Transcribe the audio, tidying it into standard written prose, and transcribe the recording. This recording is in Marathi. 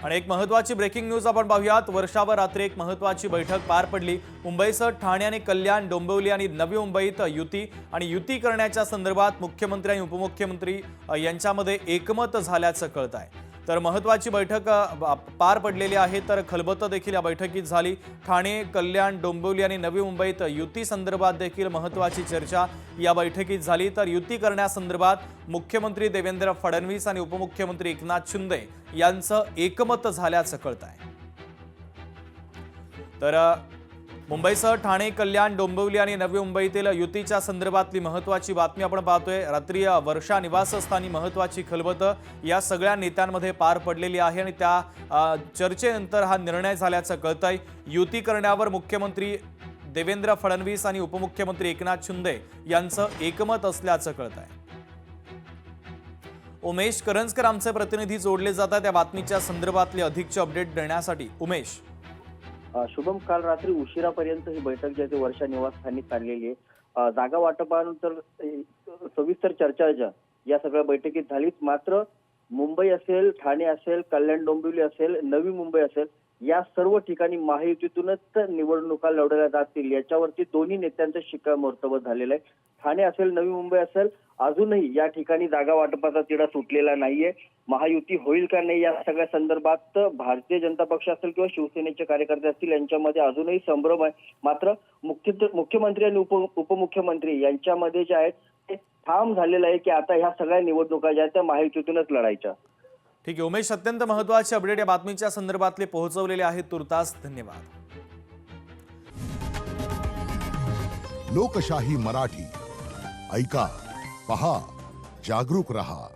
आणि एक महत्त्वाची ब्रेकिंग न्यूज आपण पाहूयात। वर्षावर रात्री एक महत्त्वाची बैठक पार पडली। मुंबईसह ठाणे आणि कल्याण, डोंबिवली आणि नवी मुंबईत युती आणि युती करण्याच्या संदर्भात मुख्यमंत्री आणि उपमुख्यमंत्री यांच्यामध्ये एकमत झाल्याचं कळत आहे। तर महत्त्वाची बैठक पार पडलेली आहे। तर खलबतं देखील या बैठकीत झाली। ठाणे, कल्याण, डोंबिवली आणि नवी मुंबईत युती संदर्भात देखील महत्त्वाची चर्चा या बैठकीत झाली। तर युती करण्यासंदर्भात मुख्यमंत्री देवेंद्र फडणवीस आणि उपमुख्यमंत्री एकनाथ शिंदे यांचं एकमत झाल्याचं कळत आहे। तर मुंबईसह ठाणे, कल्याण, डोंबिवली आणि नवी मुंबईतील युतीच्या संदर्भातली महत्त्वाची बातमी आपण पाहतोय। रात्री वर्षा निवासस्थानी महत्त्वाची खलबतं या सगळ्या नेत्यांमध्ये पार पडलेली आहे आणि त्या चर्चेनंतर हा निर्णय झाल्याचं कळतंय। युती करण्यावर मुख्यमंत्री देवेंद्र फडणवीस आणि उपमुख्यमंत्री एकनाथ शिंदे यांचं एकमत असल्याचं कळतंय। उमेश करंजकर आमचे प्रतिनिधी जोडले जातात त्या बातमीच्या संदर्भातले अधिकचे अपडेट देण्यासाठी। उमेश, शुभम, काल रात्री उशिरापर्यंत ही बैठक जी आहे वर्षा निवासस्थानी चाललेली आहे। जागा वाटपानंतर सविस्तर चर्चा या सगळ्या बैठकीत झालीच। मात्र मुंबई असेल, ठाणे असेल, कल्याण डोंबिवली असेल, नवी मुंबई असेल, या सर्व ठिकाणी महायुतीतूनच निवडणुका लढवल्या जातील याच्यावरती दोन्ही नेत्यांचं शिक्कामोर्तब झालेलं आहे। ठाणे असेल, नवी मुंबई असेल, अजूनही या ठिकाणी जागा वाटपाचा तिढा सुटलेला नाहीये। महायुती होईल का नाही या सगळ्या संदर्भात भारतीय जनता पक्ष असेल किंवा शिवसेनेचे कार्यकर्ते असतील यांच्यामध्ये अजूनही संभ्रम आहे। मात्र मुख्यमंत्री आणि उपमुख्यमंत्री यांच्यामध्ये जे आहेत ते ठाम झालेलं आहे की आता ह्या सगळ्या निवडणुका ज्या आहेत त्या महायुतीतूनच लढायच्या। ठीक आहे उमेश, अत्यंत महत्त्वाचे अपडेट या बातमीच्या संदर्भातले पोहोचवलेले आहेत। तुर्तास धन्यवाद। लोकशाही मराठी ऐका, पहा, जागरूक रहा।